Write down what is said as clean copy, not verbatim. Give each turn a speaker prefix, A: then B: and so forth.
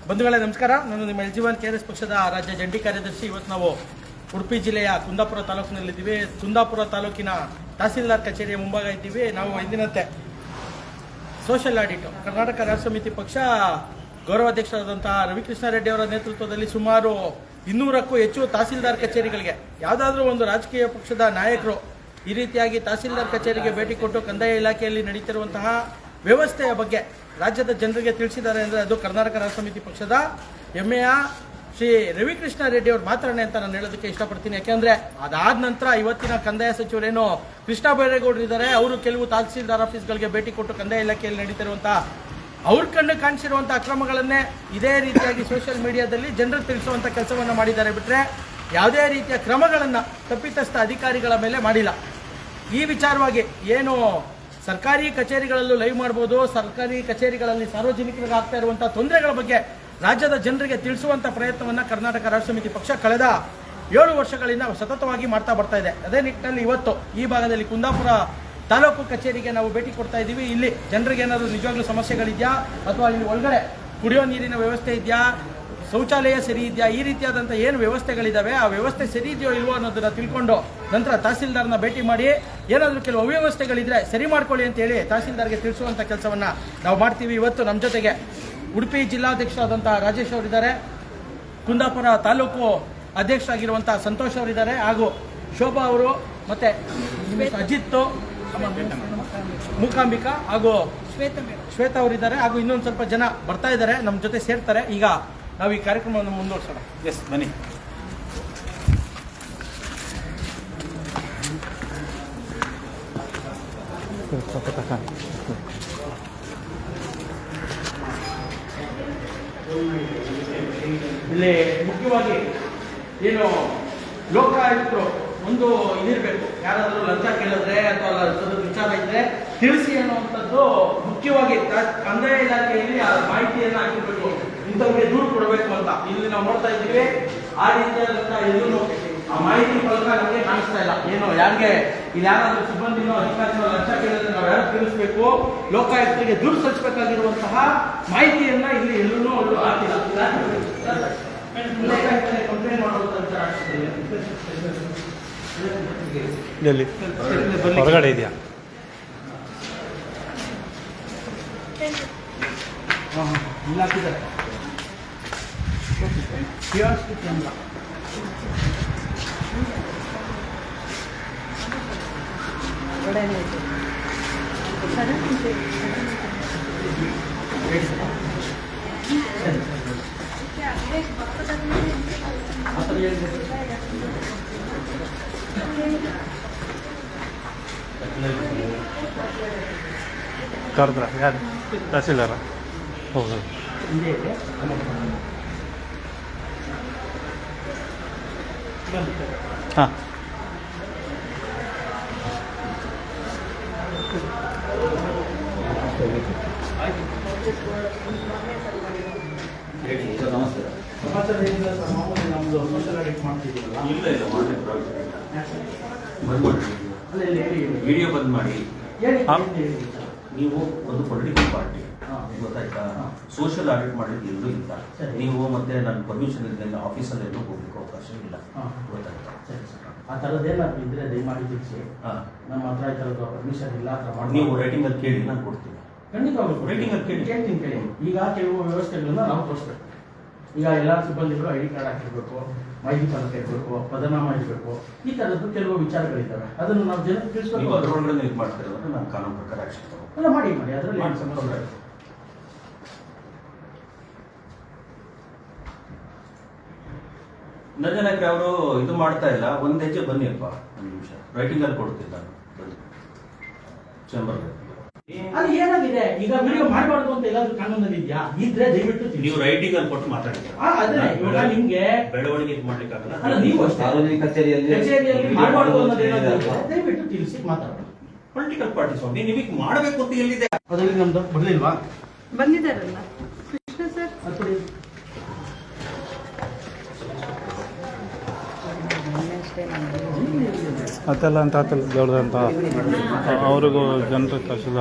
A: ಬಂಧುಗಳೇ ನಮಸ್ಕಾರ. ನಾನು ನಿಮ್ಮ ಎಲ್ KRS ಪಕ್ಷದ ರಾಜ್ಯ ಜಂಟಿ ಕಾರ್ಯದರ್ಶಿ. ಇವತ್ತು ನಾವು ಉಡುಪಿ ಜಿಲ್ಲೆಯ ಕುಂದಾಪುರ ತಾಲೂಕಿನಲ್ಲಿದ್ದೀವಿ. ಕುಂದಾಪುರ ತಾಲೂಕಿನ ತಹಸೀಲ್ದಾರ್ ಕಚೇರಿಯ ಮುಂಭಾಗ ಇದ್ದೀವಿ. ನಾವು ಎಂದಿನಂತೆ ಸೋಷಿಯಲ್ ಆಡಿಟ್ ಕರ್ನಾಟಕ ರಾಷ್ಟ್ರ ಸಮಿತಿ ಪಕ್ಷ ಗೌರವಾಧ್ಯಕ್ಷರಾದಂತಹ ರವಿಕೃಷ್ಣ ರೆಡ್ಡಿ ಅವರ ನೇತೃತ್ವದಲ್ಲಿ ಸುಮಾರು 200ಕ್ಕೂ ಹೆಚ್ಚು ತಹಸೀಲ್ದಾರ್ ಕಚೇರಿಗಳಿಗೆ ಯಾವುದಾದ್ರೂ ಒಂದು ರಾಜಕೀಯ ಪಕ್ಷದ ನಾಯಕರು ಈ ರೀತಿಯಾಗಿ ತಹಸೀಲ್ದಾರ್ ಕಚೇರಿಗೆ ಭೇಟಿ ಕೊಟ್ಟು ಕಂದಾಯ ಇಲಾಖೆಯಲ್ಲಿ ನಡೀತಿರುವಂತಹ ವ್ಯವಸ್ಥೆಯ ಬಗ್ಗೆ ರಾಜ್ಯದ ಜನರಿಗೆ ತಿಳಿಸಿದ್ದಾರೆ ಅಂದರೆ ಅದು ಕರ್ನಾಟಕ ರಾಷ್ಟ್ರ ಸಮಿತಿ ಪಕ್ಷದ ಹೆಮ್ಮೆಯ ಶ್ರೀ ರವಿಕೃಷ್ಣ ರೆಡ್ಡಿ ಅವರು ಮಾತ್ರನೇ ಅಂತ ನಾನು ಹೇಳೋದಕ್ಕೆ ಇಷ್ಟಪಡ್ತೀನಿ. ಯಾಕೆಂದರೆ ಅದಾದ ನಂತರ ಇವತ್ತಿನ ಕಂದಾಯ ಸಚಿವರೇನು ಕೃಷ್ಣ ಬೈರೇಗೌಡರು ಇದ್ದಾರೆ, ಅವರು ಕೆಲವು ತಹಸೀಲ್ದಾರ್ ಆಫೀಸ್ಗಳಿಗೆ ಭೇಟಿ ಕೊಟ್ಟು ಕಂದಾಯ ಇಲಾಖೆಯಲ್ಲಿ ನಡೀತಿರುವಂಥ ಅವ್ರ ಕಣ್ಣು ಕಾಣಿಸಿರುವಂಥ ಅಕ್ರಮಗಳನ್ನೇ ಇದೇ ರೀತಿಯಾಗಿ ಸೋಷಿಯಲ್ ಮೀಡಿಯಾದಲ್ಲಿ ಜನರಿಗೆ ತಿಳಿಸುವಂಥ ಕೆಲಸವನ್ನು ಮಾಡಿದ್ದಾರೆ. ಬಿಟ್ಟರೆ ಯಾವುದೇ ರೀತಿಯ ಕ್ರಮಗಳನ್ನು ತಪ್ಪಿತಸ್ಥ ಅಧಿಕಾರಿಗಳ ಮೇಲೆ ಮಾಡಿಲ್ಲ. ಈ ವಿಚಾರವಾಗಿ ಏನು ಸರ್ಕಾರಿ ಕಚೇರಿಗಳಲ್ಲೂ ಲೈವ್ ಮಾಡ್ಬೋದು, ಸರ್ಕಾರಿ ಕಚೇರಿಗಳಲ್ಲಿ ಸಾರ್ವಜನಿಕರಿಗೆ ಆಗ್ತಾ ಇರುವಂಥ ತೊಂದರೆಗಳ ಬಗ್ಗೆ ರಾಜ್ಯದ ಜನರಿಗೆ ತಿಳಿಸುವಂಥ ಪ್ರಯತ್ನವನ್ನು ಕರ್ನಾಟಕ ರಾಷ್ಟ್ರ ಸಮಿತಿ ಪಕ್ಷ ಕಳೆದ 7 ವರ್ಷಗಳಿಂದ ಸತತವಾಗಿ ಮಾಡ್ತಾ ಬರ್ತಾ ಇದೆ. ಅದೇ ನಿಟ್ಟಿನಲ್ಲಿ ಇವತ್ತು ಈ ಭಾಗದಲ್ಲಿ ಕುಂದಾಪುರ ತಾಲೂಕು ಕಚೇರಿಗೆ ನಾವು ಭೇಟಿ ಕೊಡ್ತಾ ಇದ್ದೀವಿ. ಇಲ್ಲಿ ಜನರಿಗೆ ಏನಾದರೂ ನಿಜವಾಗ್ಲೂ ಸಮಸ್ಯೆಗಳಿದೆಯಾ, ಅಥವಾ ಇಲ್ಲಿ ಒಳಗಡೆ ಕುಡಿಯೋ ನೀರಿನ ವ್ಯವಸ್ಥೆ ಇದೆಯಾ, ಶೌಚಾಲಯ ಸರಿ ಇದೆಯಾ, ಈ ರೀತಿಯಾದಂಥ ಏನು ವ್ಯವಸ್ಥೆಗಳಿದ್ದಾವೆ ಆ ವ್ಯವಸ್ಥೆ ಸರಿ ಇದೆಯೋ ಇಲ್ವೋ ಅನ್ನೋದನ್ನು ತಿಳ್ಕೊಂಡು ನಂತರ ತಹಸೀಲ್ದಾರ್ನ ಭೇಟಿ ಮಾಡಿ ಏನಾದರೂ ಕೆಲವು ಅವ್ಯವಸ್ಥೆಗಳಿದ್ರೆ ಸರಿ ಮಾಡ್ಕೊಳ್ಳಿ ಅಂತೇಳಿ ತಹಸೀಲ್ದಾರ್ಗೆ ತಿಳಿಸುವಂಥ ಕೆಲಸವನ್ನು ನಾವು ಮಾಡ್ತೀವಿ. ಇವತ್ತು ನಮ್ಮ ಜೊತೆಗೆ ಉಡುಪಿ ಜಿಲ್ಲಾಧ್ಯಕ್ಷರಾದಂಥ ರಾಜೇಶ್ ಅವರಿದ್ದಾರೆ, ಕುಂದಾಪುರ ತಾಲೂಕು ಅಧ್ಯಕ್ಷರಾಗಿರುವಂಥ ಸಂತೋಷ್ ಅವರಿದ್ದಾರೆ, ಹಾಗೂ ಶೋಭಾ ಅವರು, ಮತ್ತು ಅಜಿತ್, ಮೂಕಾಂಬಿಕಾ ಹಾಗೂ ಶ್ವೇತಾ ಅವರಿದ್ದಾರೆ, ಹಾಗೂ ಇನ್ನೊಂದು ಸ್ವಲ್ಪ ಜನ ಬರ್ತಾ ಇದ್ದಾರೆ, ನಮ್ಮ ಜೊತೆ ಸೇರ್ತಾರೆ. ಈಗ ನಾವು ಈ ಕಾರ್ಯಕ್ರಮವನ್ನು ಮುಂದುವರ್ಸೋಣ. ಎಸ್, ಬನ್ನಿ. ಇಲ್ಲಿ ಮುಖ್ಯವಾಗಿ ಏನು ಲೋಕಾಯುಕ್ತರು ಒಂದು ಇದಿರಬೇಕು, ಯಾರಾದರೂ ಲಂಚ ಕೇಳಿದ್ರೆ ಅಥವಾ ಲಂಚದ ವಿಚಾರ ಇದ್ರೆ ತಿಳಿಸಿ ಅನ್ನುವಂಥದ್ದು ಮುಖ್ಯವಾಗಿ ಕಂದಾಯ ಇಲಾಖೆಯಲ್ಲಿ ಆ ಮಾಹಿತಿಯನ್ನು ಹಾಕಿರ್ಬೇಕು, ಇಂಥವ್ರಿಗೆ ದೂರು ಕೊಡಬೇಕು ಅಂತ. ಇಲ್ಲಿ ನಾವು ನೋಡ್ತಾ ಇದ್ದೀವಿ ಆ ರೀತಿಯಾದಂಥ ಎಲ್ಲೂ ಆ ಮಾಹಿತಿ ಫಲಕ ನಮಗೆ ಕಾಣಿಸ್ತಾ ಇಲ್ಲ. ಏನು ಯಾರಿಗೆ ಇಲ್ಲಿ ಯಾರಾದ್ರೂ ಸಿಬ್ಬಂದಿನೋ ಅಧಿಕಾರಿನೋ ಲಂಚ ಕೇಳಿದ್ರೆ ನಾವು ಯಾರು ತಿಳಿಸ್ಬೇಕು, ಲೋಕಾಯುಕ್ತರಿಗೆ ದೂರು ಸಲ್ಲಿಸಬೇಕಾಗಿರುವಂತಹ ಮಾಹಿತಿಯನ್ನ ಇಲ್ಲಿ ಎಲ್ಲೂ ಹಾಕಿಲ್ಲ. ಕಂಪ್ಲೇಂಟ್ ಮಾಡುವಂತ ವಿಚಾರ ಆಗ್ತಿದೆ.
B: ಹೊರಗಡೆ ಇದೆಯಾ?
A: ಇಲ್ಲಿ ಹಾಕಿದ್ದಾರೆ ಕೇಂದ್ರ.
B: ಕರೆದ್ರ ಯಾರು ತಹಸೀಲ್ದಾರ? ಹೌದು. ಹಾಂ,
A: ಸಮಾಚಾರದಿಂದ ನಮ್ಮದು ಸೋಷಿಯಲ್ ಆಡಿಟ್ ಮಾಡ್ತಿದ್ದೀವಲ್ಲ,
C: ವಿಡಿಯೋ ಬಂದ್ ಮಾಡಿ. ನೀವು ಒಂದು ಪೊಲಿಟಿಕಲ್ ಪಾರ್ಟಿ, ಗೊತ್ತಾಯ್ತಾ? ಸೋಷಿಯಲ್ ಆಡಿಟ್ ಮಾಡಿದ್ದು ಎಲ್ಲೂ ಇಲ್ಲ. ನೀವು ಮತ್ತೆ ನನ್ನ ಪರ್ಮಿಷನ್ ಇದ್ದಂಗೆ ಆಫೀಸಲ್ಲಿ ಎಲ್ಲೂ ಹೋಗ್ಲಿಕ್ಕೆ ಅವಕಾಶ ಇಲ್ಲ, ಗೊತ್ತಾಯ್ತಾ?
A: ಆ ಥರದ್ದೇನಾದ್ರು ಇದ್ರೆ ದಯಮಾಡಿ ತಿಳಿಸಿ. ನಮ್ಮ ಹತ್ರ ಈ ಥರದ ಪರ್ಮಿಷನ್ ಇಲ್ಲ.
C: ನೀವು ರೈಟಿಂಗ್ ಅಲ್ಲಿ ಕೇಳಿ, ನಾನು ಕೊಡ್ತೀನಿ.
A: ಖಂಡಿತವಾಗ್ಲೂ
C: ರೈಟಿಂಗ್ ಅಲ್ಲಿ
A: ಕೇಳಿ. ಈಗ ಕೆಲವು ವ್ಯವಸ್ಥೆಗಳನ್ನ ನಾವು ತೋರಿಸ್ಬೇಕು. ಈಗ ಎಲ್ಲ ಸಿಬ್ಬಂದಿಗಳು ID ಕಾರ್ಡ್ ಹಾಕಿರ್ಬೇಕು, ಮಾಹಿತಿ ಫಲಕ ಇರಬೇಕು, ಪದನಾಮ ಇರಬೇಕು, ಈ ಥರದ್ದು ಕೆಲವು ವಿಚಾರಗಳಿದ್ದಾವೆ. ಅದನ್ನು ನಾವು ಜನಕ್ಕೆ ತಿಳಿಸ್ಬೇಕು.
C: ಅದರೊಳಗಡೆ ಇದು ಮಾಡ್ತಿರೋದ್ರೆ ನಾನು ಕಾನೂನು ಪ್ರಕಾರ ಆಕ್ಷನ್ ತಗೊಂಡು
A: ಅಲ್ಲ, ಮಾಡಿ ಅದರಲ್ಲಿ ಏನು ಸಮಸ್ಯೆ ಇಲ್ಲ.
C: ನಜನಕ್ಕೆ ಅವರು ಇದು ಮಾಡ್ತಾ ಇಲ್ಲ. ಒಂದ್ ಹೆಜ್ಜೆ ಬನ್ನಿಪ್ಪ, ಒಂದು ನಿಮಿಷ ರೈಟಿಂಗ್ ಅಲ್ಲಿ ಕೊಡ್ತೀನಿ ನಾನು. ಚೇಂಬರ್
A: ಅಲ್ಲಿ ಏನಾಗಿದೆ, ಈಗ ವಿಡಿಯೋ ಮಾಡಬಾರ್ದು ಅಂತ ಎಲ್ಲಾದ್ರೂ ಕಾನೂನಲ್ಲಿ ಇದೆಯಾ? ಇದ್ರೆ ದಯವಿಟ್ಟು
C: ನೀವು ರೈಟಿಂಗ್ ಅಲ್ಲಿ ಕೊಟ್ಟು ಮಾತಾಡ್ತೀರಾ?
A: ಅದೇ ಇವಾಗ ನಿಮ್ಗೆ
C: ಬೆಳವಣಿಗೆ ಇದು ಮಾಡ್ಲಿಕ್ಕಾಗಲ್ಲ.
A: ಅಲ್ಲ, ನೀವು ಸಾರ್ವಜನಿಕ ಕಚೇರಿಯಲ್ಲಿ ಮಾಡಬಾರ್ದು ಅನ್ನೋದೇನಾದ್ರು ದಯವಿಟ್ಟು ತಿಳಿಸಿ ಮಾತಾಡೋಣ.
C: ಪೊಲಿಟಿಕಲ್ ಪಾರ್ಟಿ ಸ್ವಾಮಿ, ನಿಮಗೆ ಮಾಡಬೇಕು ಅಂತ ಎಲ್ಲಿದೆ?
A: ಅದರಲ್ಲಿ ನಮ್ದು ಬರ್ಲಿಲ್ವಾ?
D: ಬಂದಿದ್ದಾರಲ್ಲ ಕೃಷ್ಣ ಸರ್.
B: ಅದೆಲ್ಲ ಅಂತ ಆತಲ್ಲ ದೊಡ್ಡದಂತ ಅವ್ರಿಗೂ ಜನರು ಕಳಿಸಿದ